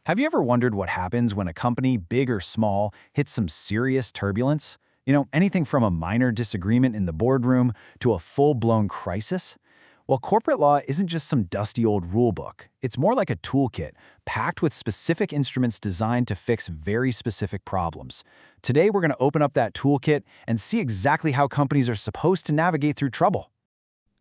Have you ever wondered what happens when a company, big or small, hits some serious turbulence? Anything from a minor disagreement in the boardroom to a full-blown crisis? Well, corporate law isn't just some dusty old rulebook. It's more like a toolkit, packed with specific instruments designed to fix very specific problems. Today, we're going to open up that toolkit and see exactly how companies are supposed to navigate through trouble.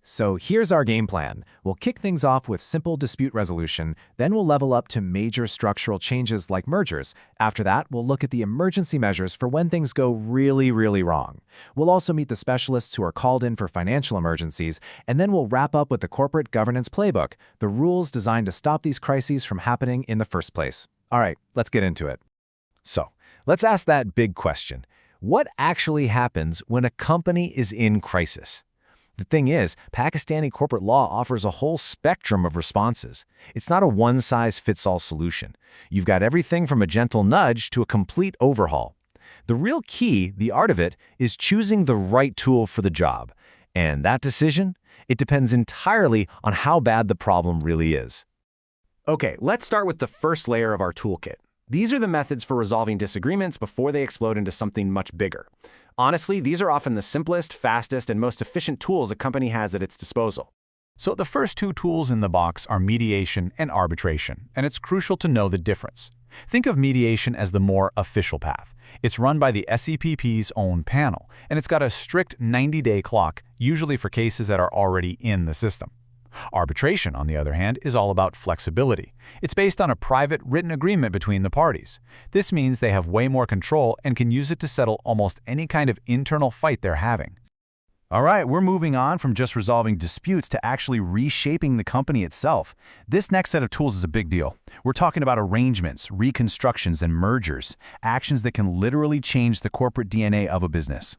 So here's our game plan. We'll kick things off with simple dispute resolution, then we'll level up to major structural changes like mergers. After that, we'll look at the emergency measures for when things go really wrong. We'll also meet the specialists who are called in for financial emergencies, and then we'll wrap up with the corporate governance playbook, the rules designed to stop these crises from happening in the first place. All right, let's get into it. So, let's ask that big question. What actually happens when a company is in crisis? The thing is, Pakistani corporate law offers a whole spectrum of responses. It's not a one-size-fits-all solution. You've got everything from a gentle nudge to a complete overhaul. The real key, the art of it, is choosing the right tool for the job. And that decision? It depends entirely on how bad the problem really is. Okay, let's start with the first layer of our toolkit. These are the methods for resolving disagreements before they explode into something much bigger. Honestly, these are often the simplest, fastest, and most efficient tools a company has at its disposal. So the first two tools in the box are mediation and arbitration, and it's crucial to know the difference. Think of mediation as the more official path. It's run by the SEPP's own panel, and it's got a strict 90-day clock, usually for cases that are already in the system. Arbitration, on the other hand, is all about flexibility. It's based on a private written agreement between the parties. This means they have way more control and can use it to settle almost any kind of internal fight they're having. All right, we're moving on from just resolving disputes to actually reshaping the company itself. This next set of tools is a big deal. We're talking about arrangements, reconstructions, and mergers, actions that can literally change the corporate DNA of a business.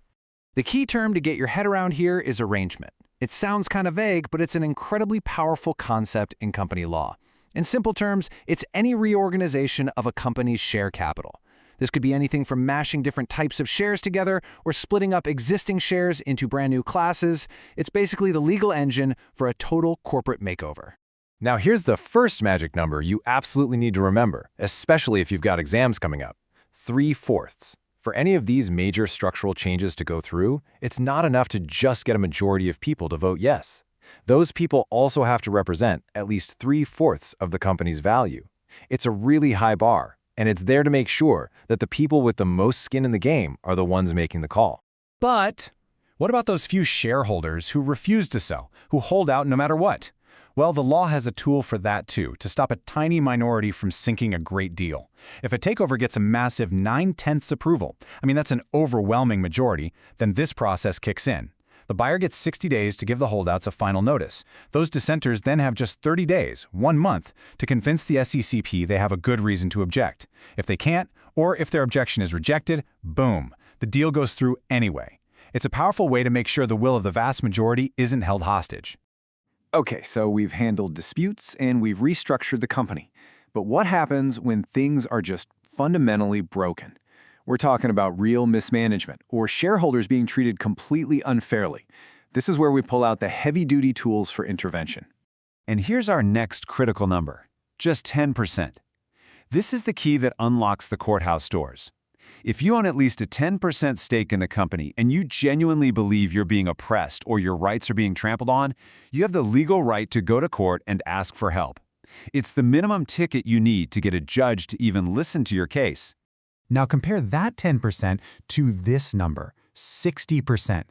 The key term to get your head around here is arrangement. It sounds kind of vague, but it's an incredibly powerful concept in company law. In simple terms, it's any reorganization of a company's share capital. This could be anything from mashing different types of shares together or splitting up existing shares into brand new classes. It's basically the legal engine for a total corporate makeover. Now here's the first magic number you absolutely need to remember, especially if you've got exams coming up: 3/4. For any of these major structural changes to go through, it's not enough to just get a majority of people to vote yes. Those people also have to represent at least 3/4 of the company's value. It's a really high bar, and it's there to make sure that the people with the most skin in the game are the ones making the call. But what about those few shareholders who refuse to sell, who hold out no matter what? Well, the law has a tool for that too, to stop a tiny minority from sinking a great deal. If a takeover gets a massive 9/10 approval, that's an overwhelming majority, then this process kicks in. The buyer gets 60 days to give the holdouts a final notice. Those dissenters then have just 30 days, 1 month, to convince the SECP they have a good reason to object. If they can't, or if their objection is rejected, boom, the deal goes through anyway. It's a powerful way to make sure the will of the vast majority isn't held hostage. Okay, so we've handled disputes and we've restructured the company. But what happens when things are just fundamentally broken? We're talking about real mismanagement or shareholders being treated completely unfairly. This is where we pull out the heavy-duty tools for intervention. And here's our next critical number: just 10%. This is the key that unlocks the courthouse doors. If you own at least a 10% stake in the company and you genuinely believe you're being oppressed or your rights are being trampled on, you have the legal right to go to court and ask for help. It's the minimum ticket you need to get a judge to even listen to your case. Now compare that 10% to this number, 60%.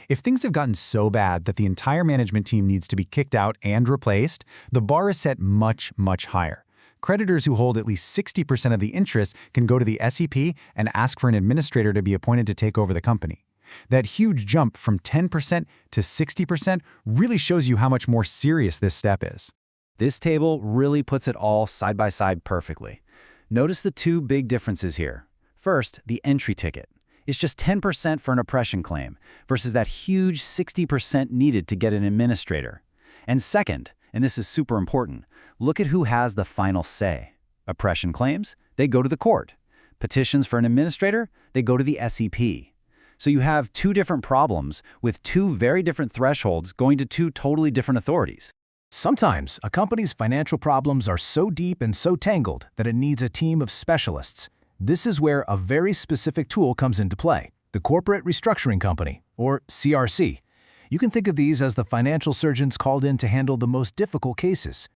If things have gotten so bad that the entire management team needs to be kicked out and replaced, the bar is set much higher. Creditors who hold at least 60% of the interest can go to the SEP and ask for an administrator to be appointed to take over the company. That huge jump from 10% to 60% really shows you how much more serious this step is. This table really puts it all side by side perfectly. Notice the two big differences here. First, the entry ticket. It's just 10% for an oppression claim versus that huge 60% needed to get an administrator. And second, and this is super important, look at who has the final say. Oppression claims, they go to the court. Petitions for an administrator, they go to the SEP. So you have two different problems with two very different thresholds going to two totally different authorities. Sometimes a company's financial problems are so deep and so tangled that it needs a team of specialists. This is where a very specific tool comes into play, the Corporate Restructuring Company, or CRC. You can think of these as the financial surgeons called in to handle the most difficult cases.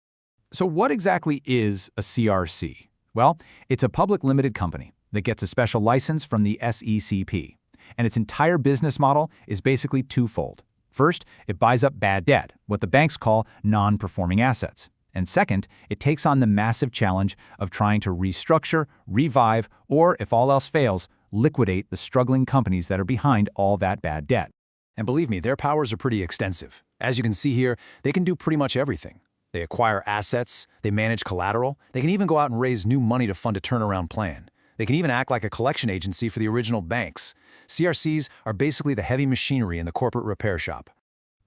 So what exactly is a CRC? Well, it's a public limited company that gets a special license from the SECP. And its entire business model is basically twofold. First, it buys up bad debt, what the banks call non-performing assets. And second, it takes on the massive challenge of trying to restructure, revive, or, if all else fails, liquidate the struggling companies that are behind all that bad debt. And believe me, their powers are pretty extensive. As you can see here, they can do pretty much everything. They acquire assets, they manage collateral, they can even go out and raise new money to fund a turnaround plan. They can even act like a collection agency for the original banks. CRCs are basically the heavy machinery in the corporate repair shop.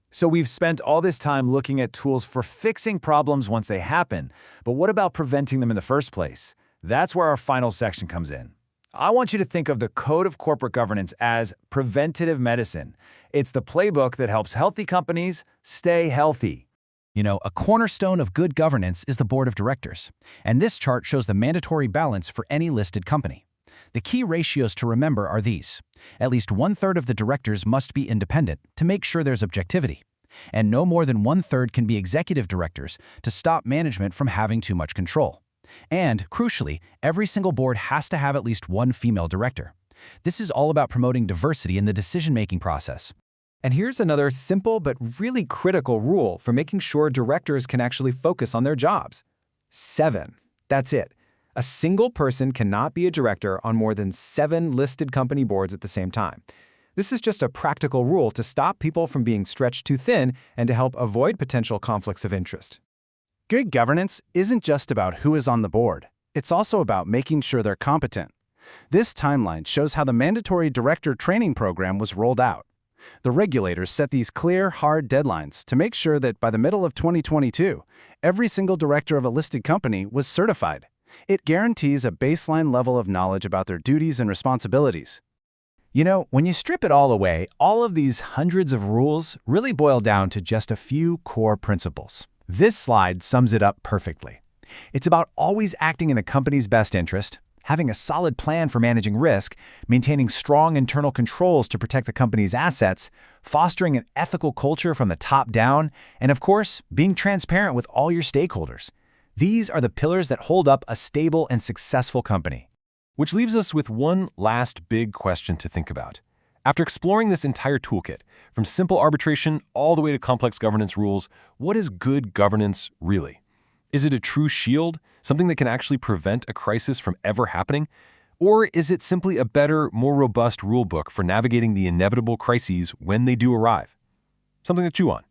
So we've spent all this time looking at tools for fixing problems once they happen, but what about preventing them in the first place? That's where our final section comes in. I want you to think of the Code of Corporate Governance as preventative medicine. It's the playbook that helps healthy companies stay healthy. You know, a cornerstone of good governance is the board of directors, and this chart shows the mandatory balance for any listed company. The key ratios to remember are these. At least 1/3 of the directors must be independent to make sure there's objectivity, and no more than 1/3 can be executive directors to stop management from having too much control. And, crucially, every single board has to have at least one female director. This is all about promoting diversity in the decision-making process. And here's another simple but really critical rule for making sure directors can actually focus on their jobs. 7. That's it. A single person cannot be a director on more than 7 listed company boards at the same time. This is just a practical rule to stop people from being stretched too thin and to help avoid potential conflicts of interest. Good governance isn't just about who is on the board. It's also about making sure they're competent. This timeline shows how the mandatory director training program was rolled out. The regulators set these clear, hard deadlines to make sure that by the middle of 2022, every single director of a listed company was certified. It guarantees a baseline level of knowledge about their duties and responsibilities. You know, when you strip it all away, all of these hundreds of rules really boil down to just a few core principles. This slide sums it up perfectly. It's about always acting in the company's best interest, having a solid plan for managing risk, maintaining strong internal controls to protect the company's assets, fostering an ethical culture from the top down, and of course, being transparent with all your stakeholders. These are the pillars that hold up a stable and successful company. Which leaves us with one last big question to think about. After exploring this entire toolkit, from simple arbitration all the way to complex governance rules, what is good governance really? Is it a true shield, something that can actually prevent a crisis from ever happening? Or is it simply a better, more robust rulebook for navigating the inevitable crises when they do arrive? Something to chew on.